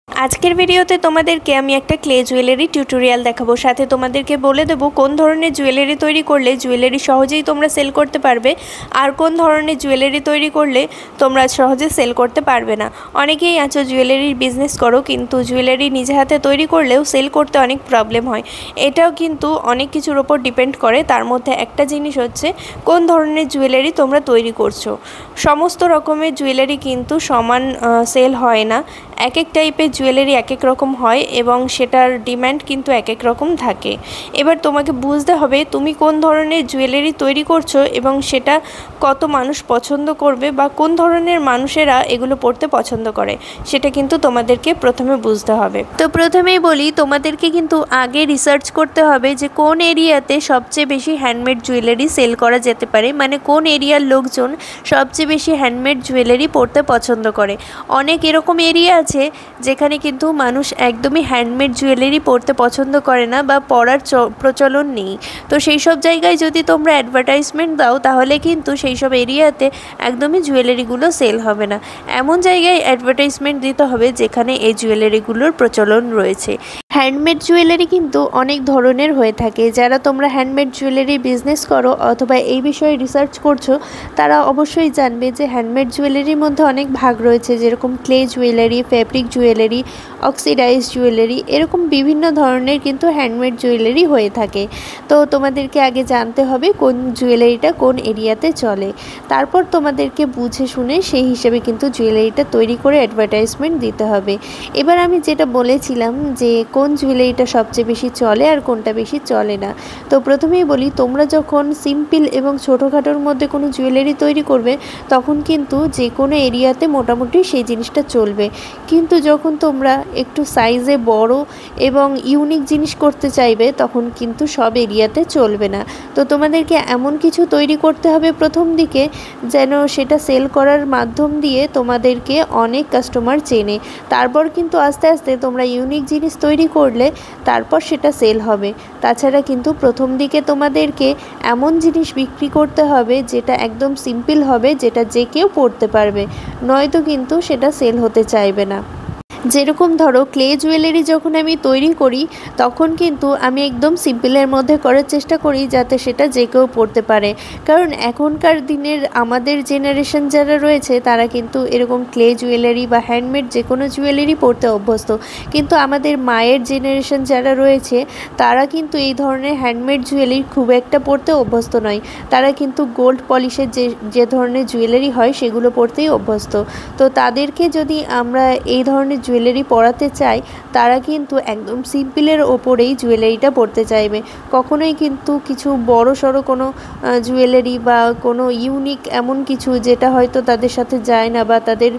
আজকের ভিডিওতে তোমাদেরকে আমি একটা ক্লে জুয়েলারি টিউটোরিয়াল দেখাবো, সাথে তোমাদেরকে বলে দেবো কোন ধরনের জুয়েলারি তৈরি করলে জুয়েলারি সহজেই তোমরা সেল করতে পারবে আর কোন ধরনের জুয়েলারি তৈরি করলে তোমরা সহজে সেল করতে পারবে না। অনেকেই আছো জুয়েলারির বিজনেস করো, কিন্তু জুয়েলারি নিজে হাতে তৈরি করলেও সেল করতে অনেক প্রবলেম হয়। এটাও কিন্তু অনেক কিছুর ওপর ডিপেন্ড করে। তার মধ্যে একটা জিনিস হচ্ছে কোন ধরনের জুয়েলারি তোমরা তৈরি করছো। সমস্ত রকমের জুয়েলারি কিন্তু সমান সেল হয় না। এক এক টাইপের জুয়েলারি এক এক রকম হয় এবং সেটার ডিম্যান্ড কিন্তু এক এক রকম থাকে। এবার তোমাকে বুঝতে হবে তুমি কোন ধরনের জুয়েলারি তৈরি করছো এবং সেটা কত মানুষ পছন্দ করবে বা কোন ধরনের মানুষেরা এগুলো পড়তে পছন্দ করে, সেটা কিন্তু তোমাদেরকে প্রথমে বুঝতে হবে। তো প্রথমেই বলি, তোমাদেরকে কিন্তু আগে রিসার্চ করতে হবে যে কোন এরিয়াতে সবচেয়ে বেশি হ্যান্ডমেড জুয়েলারি সেল করা যেতে পারে, মানে কোন এরিয়ার লোকজন সবচেয়ে বেশি হ্যান্ডমেড জুয়েলারি পড়তে পছন্দ করে। অনেক এরকম এরিয়া আছে যেখানে কিন্তু মানুষ একদমই হ্যান্ডমেড জুয়েলারি পরতে পছন্দ করে না বা পরার প্রচলন নেই। তো সেই সব জায়গায় যদি তোমরা অ্যাডভার্টাইজমেন্ট দাও তাহলে কিন্তু সেই সব এরিয়াতে একদমই জুয়েলারিগুলো সেল হবে না। এমন জায়গায় অ্যাডভার্টাইজমেন্ট দিতে হবে যেখানে এই জুয়েলারিগুলোর প্রচলন রয়েছে। হ্যান্ডমেড জুয়েলারি কিন্তু অনেক ধরনের হয়ে থাকে। যারা তোমরা হ্যান্ডমেড জুয়েলারি বিজনেস করো অথবা এই বিষয়ে রিসার্চ করছো তারা অবশ্যই জানবে যে হ্যান্ডমেড জুয়েলারির মধ্যে অনেক ভাগ রয়েছে, যেরকম clay jewellery, fabric jewellery, oxidise jewellery, এরকম বিভিন্ন ধরনের কিন্তু হ্যান্ডমেড জুয়েলারি হয়ে থাকে। তো তোমাদেরকে আগে জানতে হবে কোন জুয়েলারিটা কোন এরিয়াতে চলে, তারপর তোমাদেরকে বুঝে শুনে সেই হিসেবে কিন্তু জুয়েলারিটা তৈরি করে অ্যাডভার্টাইজমেন্ট দিতে হবে। এবার আমি যেটা বলেছিলাম যে কোন জুয়েলারিটা সবচেয়ে বেশি চলে আর কোনটা বেশি চলে না, তো প্রথমেই বলি তোমরা যখন সিম্পল এবং ছোটোখাটোর মধ্যে কোনো জুয়েলারি তৈরি করবে তখন কিন্তু যে কোনো এরিয়াতে মোটামুটি সেই জিনিসটা চলবে। কিন্তু যখন তোমরা একটু সাইজে বড় এবং ইউনিক জিনিস করতে চাইবে তখন কিন্তু সব এরিয়াতে চলবে না। তো তোমাদেরকে এমন কিছু তৈরি করতে হবে প্রথম দিকে যেন সেটা সেল করার মাধ্যম দিয়ে তোমাদেরকে অনেক কাস্টমার চেনে। তারপর কিন্তু আস্তে আস্তে তোমরা ইউনিক জিনিস তৈরি করলে তারপর সেটা সেল হবে। তাছাড়া কিন্তু প্রথম দিকে তোমাদেরকে এমন জিনিস বিক্রি করতে হবে যেটা একদম সিম্পল হবে, যেটা যে কেউ পড়তে পারবে, নয়তো কিন্তু সেটা সেল হতে চাইবে না। যেরকম ধরো ক্লে জুয়েলারি যখন আমি তৈরি করি তখন কিন্তু আমি একদম সিম্পলের মধ্যে করার চেষ্টা করি যাতে সেটা যে কেউ পড়তে পারে। কারণ এখনকার দিনের আমাদের জেনারেশন যারা রয়েছে তারা কিন্তু এরকম ক্লে জুয়েলারি বা হ্যান্ডমেড যে কোনো জুয়েলারি পরতে অভ্যস্ত, কিন্তু আমাদের মায়ের জেনারেশন যারা রয়েছে তারা কিন্তু এই ধরনের হ্যান্ডমেড জুয়েলারি খুব একটা পরতে অভ্যস্ত নয়। তারা কিন্তু গোল্ড পলিশের যে ধরনের জুয়েলারি হয় সেগুলো পরতেই অভ্যস্ত। তো তাদেরকে যদি আমরা এই ধরনের জুয়েলারি পরাতে চাই তারা কিন্তু একদম সিম্পলের ওপরেই জুয়েলারিটা পরতে চাইবে। কখনোই কিন্তু কিছু বড় সড়ো কোনো জুয়েলারি বা কোনো ইউনিক এমন কিছু যেটা হয়তো তাদের সাথে যায় না বা তাদের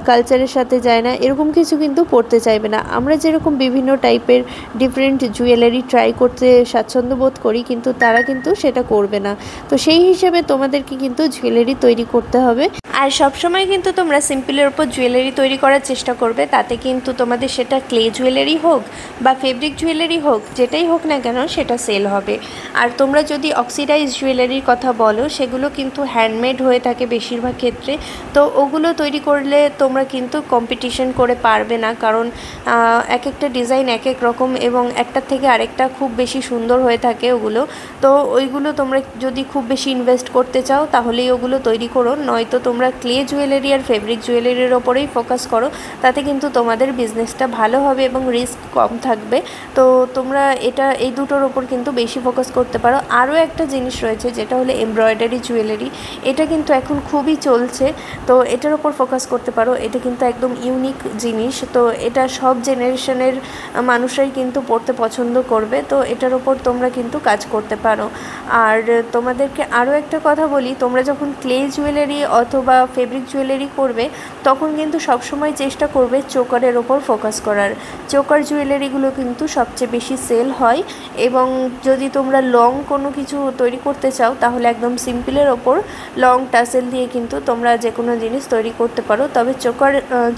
কালচারের সাথে যায় না এরকম কিছু কিন্তু পরতে চাইবে না। আমরা যেরকম বিভিন্ন টাইপের ডিফারেন্ট জুয়েলারি ট্রাই করতে স্বাচ্ছন্দ্য বোধ করি, কিন্তু তারা কিন্তু সেটা করবে না। তো সেই হিসেবে তোমাদেরকে কিন্তু জুয়েলারি তৈরি করতে হবে। আর সবসময় কিন্তু তোমরা সিম্পলের ওপর জুয়েলারি তৈরি করার চেষ্টা করবে, তাতে কিন্তু তোমাদের সেটা ক্লে জুয়েলারি হোক বা ফেব্রিক জুয়েলারি হোক, যেটাই হোক না কেন সেটা সেল হবে। আর তোমরা যদি অক্সিডাইজ জুয়েলারির কথা বলো সেগুলো কিন্তু হ্যান্ডমেড হয়ে থাকে বেশিরভাগ ক্ষেত্রে। তো ওগুলো তৈরি করলে তোমরা কিন্তু কম্পিটিশন করে পারবে না, কারণ এক একটা ডিজাইন এক এক রকম এবং একটার থেকে আরেকটা খুব বেশি সুন্দর হয়ে থাকে ওগুলো। তো ওইগুলো তোমরা যদি খুব বেশি ইনভেস্ট করতে চাও তাহলেই ওগুলো তৈরি করো, নয়তো তোমরা ক্লে জুয়েলারি আর ফেব্রিক জুয়েলারির ওপরেই ফোকাস করো, তাতে কিন্তু তোমাদের বিজনেসটা ভালো হবে এবং রিস্ক কম থাকবে। তো তোমরা এই দুটোর ওপর কিন্তু বেশি ফোকাস করতে পারো। আরও একটা জিনিস রয়েছে যেটা হলো এমব্রয়ডারি জুয়েলারি, এটা কিন্তু এখন খুবই চলছে, তো এটার ওপর ফোকাস করতে পারো। এটা কিন্তু একদম ইউনিক জিনিস, তো এটা সব জেনারেশনের মানুষরাই কিন্তু পড়তে পছন্দ করবে, তো এটার ওপর তোমরা কিন্তু কাজ করতে পারো। আর তোমাদেরকে আরও একটা কথা বলি, তোমরা যখন ক্লে জুয়েলারি অথবা ফেব্রিক জুয়েলারি করবে তখন কিন্তু সবসময় চেষ্টা করবে চোকারের ওপর ফোকাস করার। চোকার জুয়েলারিগুলো কিন্তু সবচেয়ে বেশি সেল হয়, এবং যদি তোমরা লং কোনো কিছু তৈরি করতে চাও তাহলে একদম সিম্পলের ওপর লং টাসেল দিয়ে কিন্তু তোমরা যে কোনো জিনিস তৈরি করতে পারো, তবে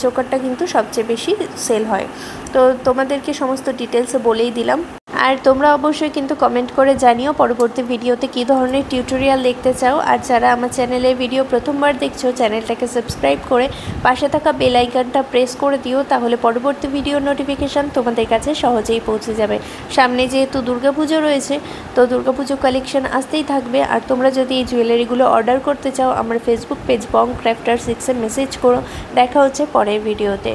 চোকারটা কিন্তু সবচেয়ে বেশি সেল হয়। তো তোমাদেরকে সমস্ত ডিটেলসে বলেই দিলাম। আর তোমরা অবশ্যই কিন্তু কমেন্ট করে জানিও পরবর্তী ভিডিওতে কী ধরনের টিউটোরিয়াল দেখতে চাও। আর যারা আমার চ্যানেলের ভিডিও প্রথমবার দেখছো চ্যানেলটাকে সাবস্ক্রাইব করে পাশে থাকা বেল আইকনটা প্রেস করে দিও, তাহলে পরবর্তী ভিডিওর নোটিফিকেশান তোমাদের কাছে সহজেই পৌঁছে যাবে। সামনে যেহেতু দুর্গাপুজো রয়েছে, তো দুর্গাপুজো কালেকশন আসতেই থাকবে। আর তোমরা যদি এই জুয়েলারিগুলো অর্ডার করতে চাও আমার ফেসবুক পেজ বং ক্রাফটার 6-এ মেসেজ করো। দেখা হচ্ছে পরের ভিডিওতে।